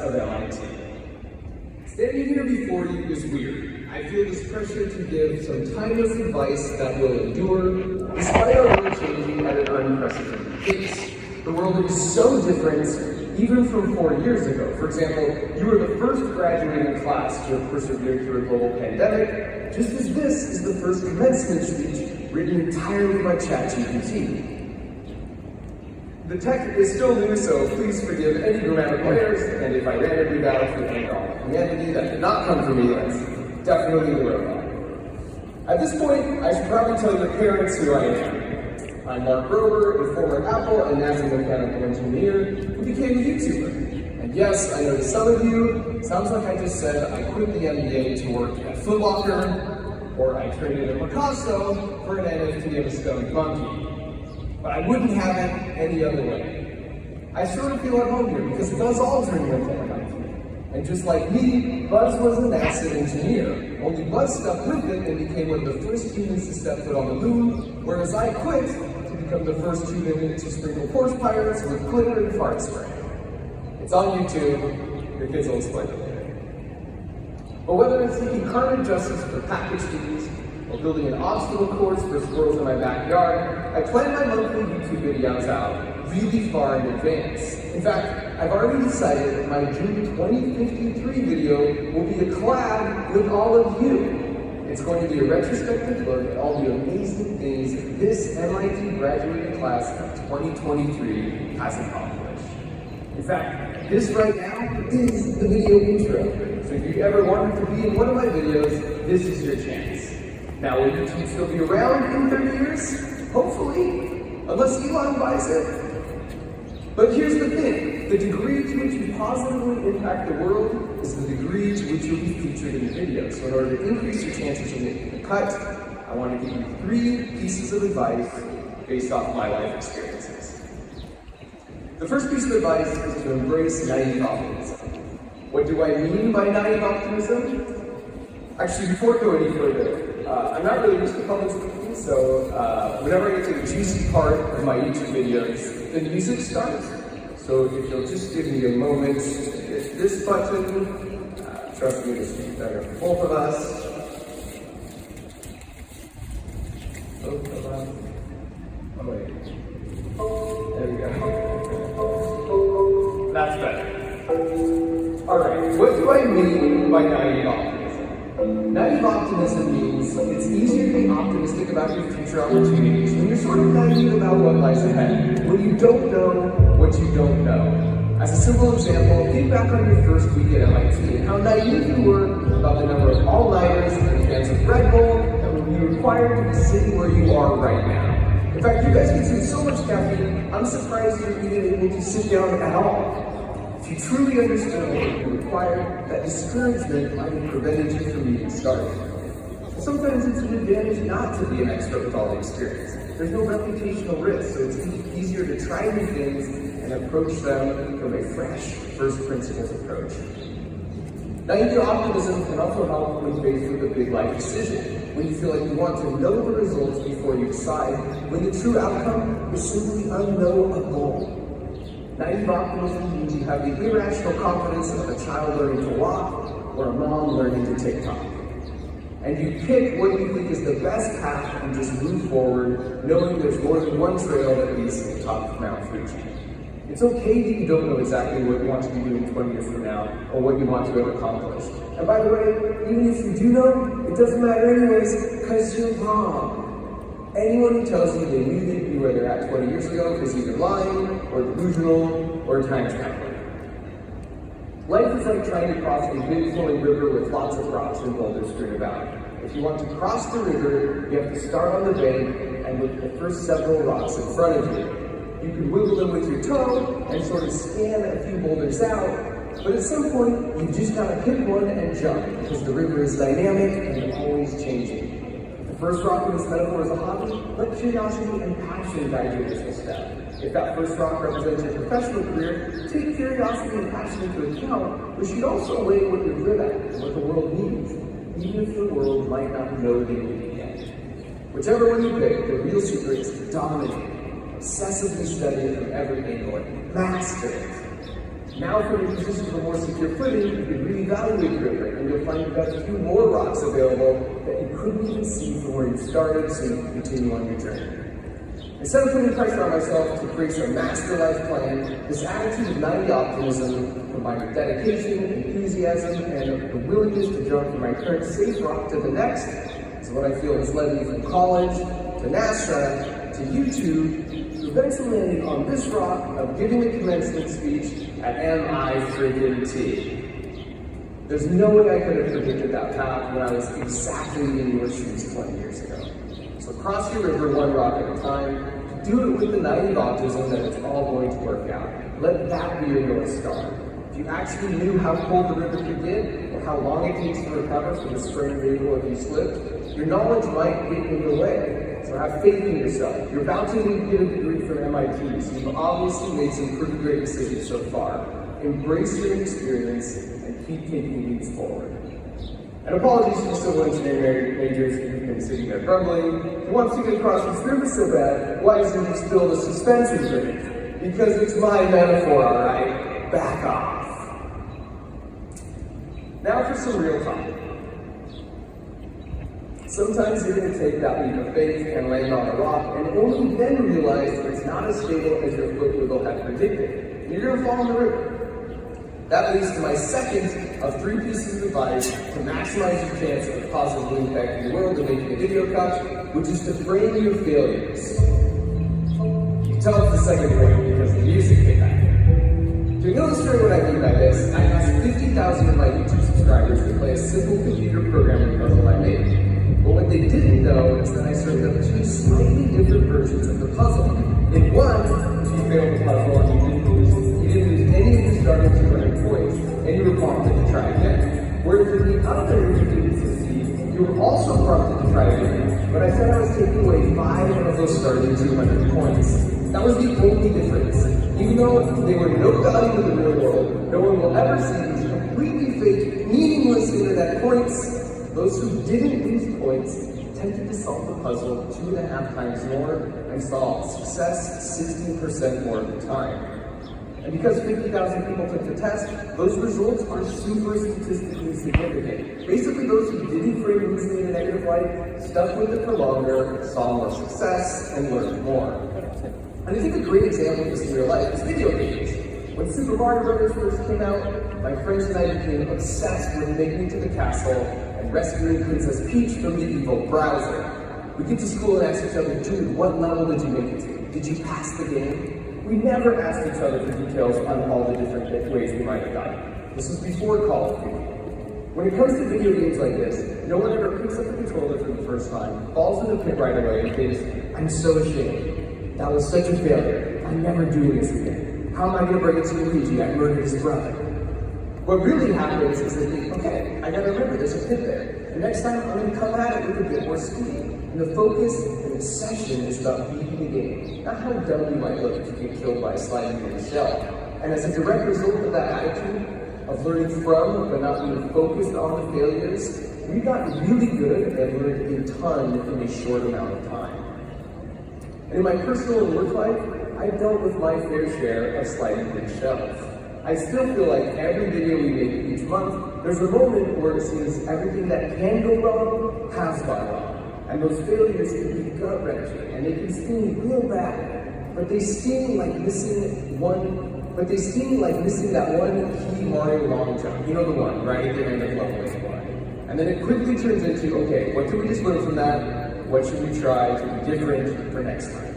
of MIT. Standing here before you is weird. I feel this pressure to give some timeless advice that will endure, despite our world changing at an unprecedented pace. The world is so different, even from 4 years ago. For example, you were the first graduating class to have persevered through a global pandemic, just as this is the first commencement speech written entirely by ChatGPT. The tech is still new, so please forgive any grammatical errors, and if I randomly battle through anger on humanity, that did not come from me, that's definitely the robot. At this point, I should probably tell your parents who I am. I'm Mark Grover, a former Apple and NASA mechanical engineer who became a YouTuber. And yes, I know to some of you, it sounds like I just said I quit the NBA to work at Foot Locker, or I traded a Picasso for an NFT of a stone monkey. But I wouldn't have it any other way. I sort of feel at home here because Buzz Aldrin went to MIT. And just like me, Buzz was a NASA engineer. Only Buzz stuck with it and became one of the first humans to step foot on the moon, whereas I quit to become the first human to sprinkle Porsche pirates with glitter and fart spray. It's on YouTube. Your kids will explain it later. But whether it's seeking karmic justice for package thieves, or building an obstacle course for squirrels in my backyard, I plan my monthly YouTube videos out really far in advance. In fact, I've already decided that my June 2053 video will be a collab with all of you. It's going to be a retrospective look at all the amazing things this MIT graduating class of 2023 has accomplished. In fact, this right now is the video intro. So if you ever wanted to be in one of my videos, this is your chance. Now, will YouTube still be around in 30 years? Hopefully, unless Elon buys it. But here's the thing, the degree to which you positively impact the world is the degree to which you'll be featured in the video. So in order to increase your chances of making the cut, I want to give you 3 pieces of advice based off my life experiences. The first piece of advice is to embrace naive optimism. What do I mean by naive optimism? Actually, before I go any further, I'm not really used to public speaking, so whenever I get to the juicy part of my YouTube videos, the music starts. So if you'll just give me a moment to hit this button, trust me, this will be better for both of us. Both of us. Oh wait. There we go. That's better. Alright, what do I mean by naive optimism? Naive optimism means it's easier to be optimistic about your future opportunities when you're sort of naive about what lies ahead, when you don't know what you don't know. As a simple example, think back on your first week at MIT and how naive you were about the number of all-nighters and cans of Red Bull that would be required to be sitting where you are right now. In fact, you guys consume so much caffeine, I'm surprised you're even able to sit down at all. If you truly understood what you required, that discouragement might have prevented you from even starting. Sometimes it's an advantage not to be an expert with all the experience. There's no reputational risk, so it's easier to try new things and approach them from a fresh, first principles approach. Naive optimism can also help when faced with a big life decision, when you feel like you want to know the results before you decide, when the true outcome is simply unknowable. Naive optimism means you have the irrational confidence of a child learning to walk or a mom learning to TikTok. And you pick what you think is the best path and just move forward, knowing there's more than one trail that leads to the top of Mount Fuji. It's okay that you don't know exactly what you want to be doing 20 years from now or what you want to have accomplished. And by the way, even if you do know, it doesn't matter anyways, because you're wrong. Anyone who tells you they knew they'd be where they're at 20 years ago is either lying, or delusional, or a time traveler. Life is like trying to cross a big flowing river with lots of rocks and boulders strewn about. If you want to cross the river, you have to start on the bank and look at the first several rocks in front of you. You can wiggle them with your toe and sort of scan a few boulders out, but at some point, you just gotta pick one and jump, because the river is dynamic and always changing. The first rock in this metaphor is a hobby. Let curiosity and passion guide your initial step. If that first rock represents your professional career, take curiosity and passion into account, but you also weigh what you're good at and what the world needs, even if the world might not know they need it yet. Whichever one you pick, the real secret is to dominate, obsessively study it from every angle, and master it. Now for the position of a more secure footing, you can reevaluate your grip, and you'll find you've got a few more rocks available that you couldn't even see from where you started, so you can continue on your journey. Instead of putting pressure on myself to create some master life plan, this attitude of 90 optimism, combined with dedication, enthusiasm, and the willingness to jump from my current safe rock to the next, is what I feel has led me from college to NASRA to YouTube to eventually landing on this rock of giving a commencement speech at MIT. There's no way I could have predicted that path when I was exactly in your shoes 20 years ago. So cross your river one rock at a time. Do it with the naive optimism that it's all going to work out. Let that be your North Star. If you actually knew how cold the river could get, or how long it takes to recover from the sprained ankle if you slipped, your knowledge might get in the way. So have faith in yourself. You're about to get a degree from MIT, so you've obviously made some pretty great decisions so far. Embrace your experience and keep taking leaps forward. And apologies to the civil engineering majors who've been sitting there grumbling. Who wants to get across this river so bad? Why doesn't he just build a suspension bridge? Because it's my metaphor, alright? Back off. Now for some real talk. Sometimes you're going to take that leap of faith and land on a rock and only then realize it's not as stable as your foot wiggle had predicted. And you're going to fall in the river. That leads to my second of 3 pieces of advice to maximize your chance of positively impacting the world and making a video cut, which is to frame your failures. You can tell it's the second point because the music came back. To illustrate what I mean by this, I asked 50,000 of my YouTube subscribers to play a simple computer programming puzzle I made. But what they didn't know is that I served up 2 slightly different versions of the puzzle. In one, if you failed the puzzle and you didn't lose any of your starting 200 points, and you were prompted to try again. Whereas in the other, if you didn't succeed, you were also prompted to try again. But I said I was taking away 5 of those starting 200 points. That was the only difference. Even though they were no value in the real world, no one will ever see these completely fake, meaningless internet points. Those who didn't lose points tended to solve the puzzle 2.5 times more and saw success 16% more of the time. And because 50,000 people took the test, those results are super statistically significant. Basically, those who didn't frame losing in a negative light stuck with it for longer, saw more success, and learned more. And I think a great example of this in real life is video games. When Super Mario Bros. First came out, my friends and I became obsessed with making it to the castle and rescuing Princess Peach from the evil Bowser. We get to school and ask each other, dude, what level did you make it to? Did you pass the game? We never asked each other for details on all the different ways we might have gotten. This was before Call of Duty. When it comes to video games like this, no one ever picks up the controller for the first time, falls in the pit right away, and thinks, I'm so ashamed. That was such a failure. I'm never doing this again. How am I going to bring it to Luigi? I murdered his brother. What really happens is they think, okay, I gotta remember there's a pit there. And next time I'm gonna come at it with a bit more speed. And the focus and obsession is about beating the game, not how dumb you might look if you get killed by a sliding in the shell. And as a direct result of that attitude, of learning from but not being focused on the failures, we got really good and learned a ton in a short amount of time. And in my personal and work life, I've dealt with my fair share of sliding in shells. I still feel like every video we make each month, there's a moment where it seems everything that can go wrong has gone wrong. And those failures can be gut-wrenching, and they can sting real bad. But they sting like missing that one key Mario long jump. You know the one, right at the end of level 1. And then it quickly turns into, okay, what can we just learn from that? What should we try to be different for next time?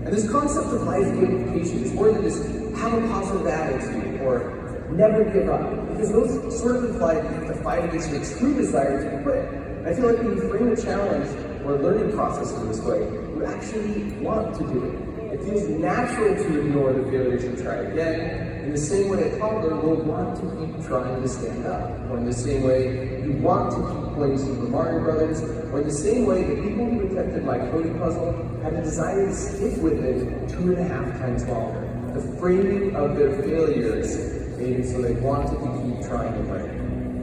And this concept of life gamification is more than just have a positive attitude or never give up. Because those sort of imply that you have to fight against your true desire to quit. And I feel like when you frame a challenge or a learning process in this way, you actually want to do it. It feels natural to ignore the failures and try again, in the same way a toddler will want to keep trying to stand up, or in the same way you want to keep playing Super Mario Brothers, or in the same way the people who attempted my coding puzzle had a desire to stick with it 2.5 times longer. The framing of their failures made it so they wanted to keep trying to learn.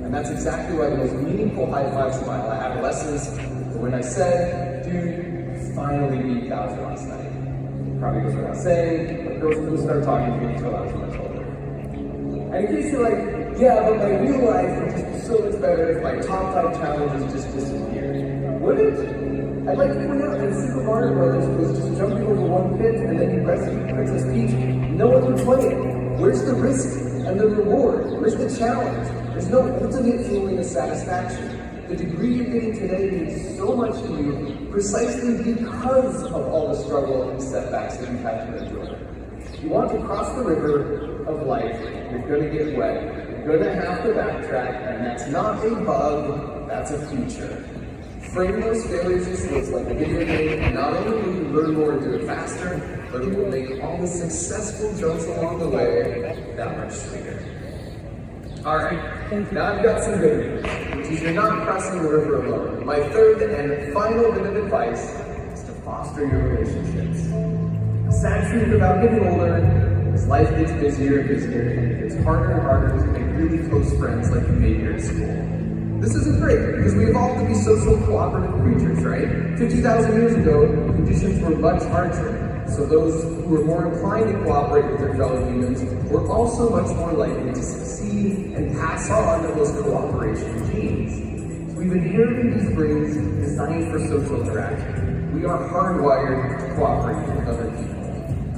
And that's exactly why the most meaningful high fives of my adolescence were when I said, dude, you finally beat Bowser last night. Probably goes without saying, but girls started talking to me until I was much older. And in case you're like, yeah, but my real life would just be so much better if my top 5 challenges just disappeared. Would it? I'd like to point out that Super Mario Brothers was just jumping over one pit and then you rescue Princess Peach. No one would play it. Where's the risk and the reward? Where's the challenge? There's no ultimate feeling of satisfaction. The degree you're getting today means so much to you precisely because of all the struggle and setbacks that you've had to endure. You want to cross the river of life, you're going to get wet, you're going to have to backtrack, and that's not a bug, that's a feature. Frame those failures as skills like a video game, and not only will you learn more and do it faster, but it will make all the successful jumps along the way that much sweeter. Alright, now I've got some good news, which is you're not crossing the river alone. My third and final bit of advice is to foster your relationships. The sad truth about getting older is life gets busier and busier, and it gets harder and harder to make really close friends like you made here at school. This isn't great, because we evolved to be social cooperative creatures, right? 50,000 years ago, conditions were much harsher. So those who were more inclined to cooperate with their fellow humans were also much more likely to succeed and pass on those cooperation genes. So we've inherited these brains designed for social interaction. We are hardwired to cooperate with other people.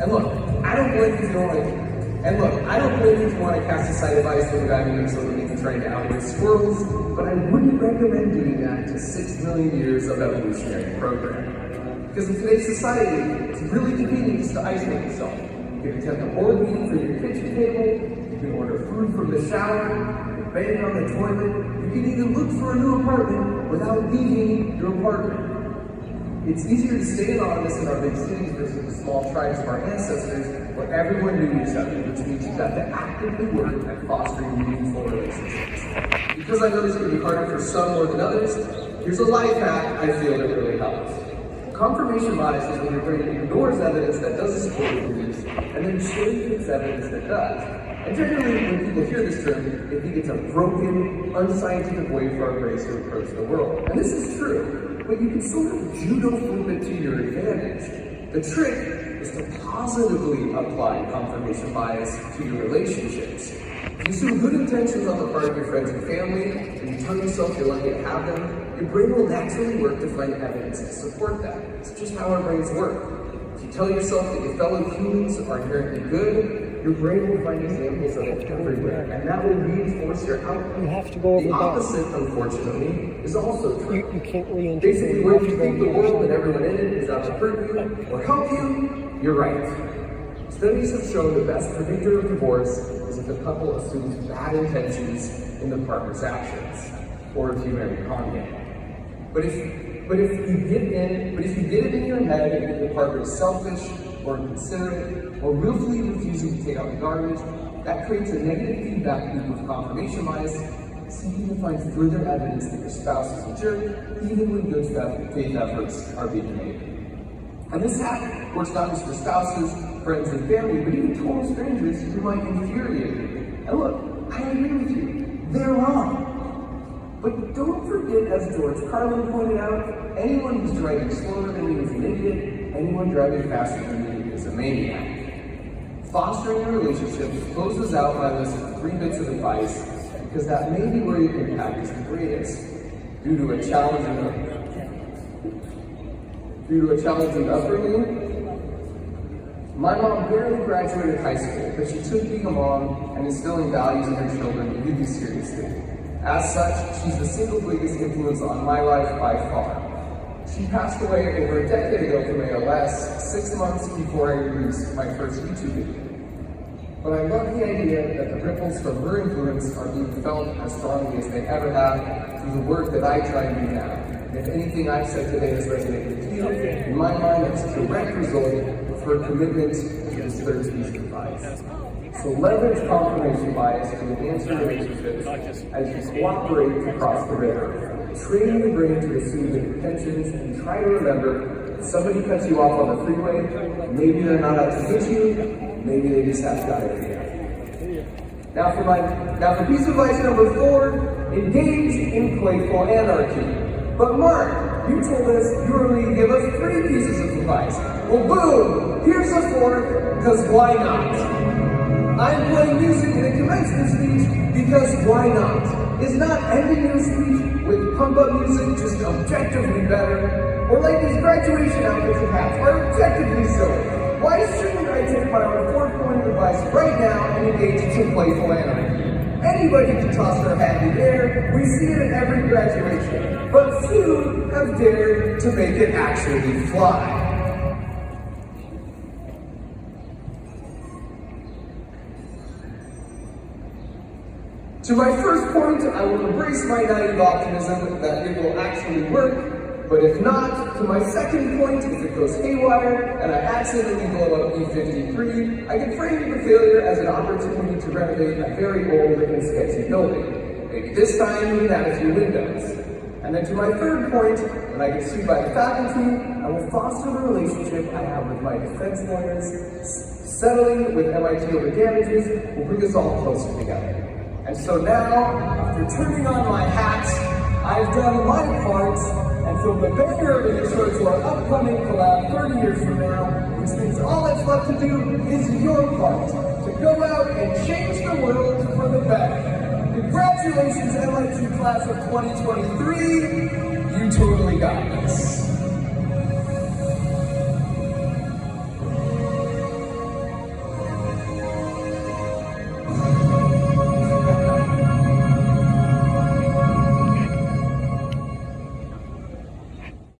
And look, I don't blame you if you don't like it. And look, I don't blame you if you want to cast aside advice from diving into something and trying to outwit squirrels, but I wouldn't recommend doing that to 6 million years of evolutionary programming. Because in today's society, it's really convenient just to isolate yourself. You can attend a board meeting from your kitchen table, you can order food from the shower, you can bang on the toilet, you can even look for a new apartment without leaving your apartment. It's easier to stay anonymous in our big cities versus the small tribes of our ancestors where everyone knew each other, which means you've got to actively work at fostering meaningful relationships. Because I know this can be harder for some more than others, here's a life hack I feel that really helps. Confirmation bias is when your brain ignores evidence that doesn't support your beliefs and then cherry-picks evidence that does. And generally, when people hear this term, they think it's a broken, unscientific way for our brains to approach the world. And this is true, but you can sort of judo flip it to your advantage. The trick is to positively apply confirmation bias to your relationships. If you assume good intentions on the part of your friends and family, and you tell yourself you're lucky to have them, your brain will naturally work to find evidence to support that. It's just how our brains work. If you tell yourself that your fellow humans are inherently good, your brain will find examples of it everywhere, and that will reinforce your outcome. You have to go over the that. opposite, unfortunately, is also true. You can't re-enter. Basically, where you think the world and everyone in it is out to hurt you or help you, you're right. Studies have shown the best predictor of divorce is if a couple assumes bad intentions in the partner's actions, or if you marry Kanye. But if you get it in your head that the partner is selfish or inconsiderate or willfully refusing to take out the garbage, that creates a negative feedback loop with confirmation bias, seeking to find further evidence that your spouse is a jerk, even when good faith efforts are being made. And this hack works not just for spouses, friends, and family, but even total strangers who might infuriate you. And look, I agree with you, they're wrong. But don't forget, as George Carlin pointed out, anyone who's driving slower than you is an idiot, anyone driving faster than you is a maniac. Fostering a relationship closes out my list of 3 bits of advice, because that may be where your impact is the greatest. Due to a challenging upbringing, my mom barely graduated high school, but she took being a mom and instilling values in her children really seriously. As such, she's the single biggest influence on my life by far. She passed away over a decade ago from ALS, 6 months before I released my first YouTube video. But I love the idea that the ripples from her influence are being felt as strongly as they ever have through the work that I try and do now. And if anything I've said today has resonated with you, in my mind, that's a direct result of her commitment to this third piece of advice. So leverage confirmation bias to enhance your relationships as you cooperate to cross the river. Train your brain to assume good intentions and try to remember if somebody cuts you off on the freeway, maybe they're not out to hit you, maybe they just have diarrhea. Now for piece of advice number 4, engage in playful anarchy. But Mark, you told us you were going to give us 3 pieces of advice. Well, boom! Here's a 4th, because why not? I'm playing music in a commencement speech because why not? Is not ending your speech with pump-up music just objectively better? Or like these graduation outfits and hats are objectively silly? Why shouldn't I take my own four-point device right now and engage in some playful anarchy? Anybody can toss their hat in the air, we see it at every graduation, but few have dared to make it actually fly. To my first point, I will embrace my naive optimism that it will actually work, but if not, to my second point, if it goes haywire and I accidentally blow up E53, I can frame the failure as an opportunity to renovate a very old and sketchy building. Maybe this time we can add a few windows. And then to my third point, when I get sued by the faculty, I will foster the relationship I have with my defense lawyers. Settling with MIT over damages will bring us all closer together. And so now, after turning on my hat, I've done my part, and from the banger of intro to our upcoming collab 30 years from now, which means all that's left to do is your part, to go out and change the world for the better. Congratulations, MIT class of 2023, you totally got this.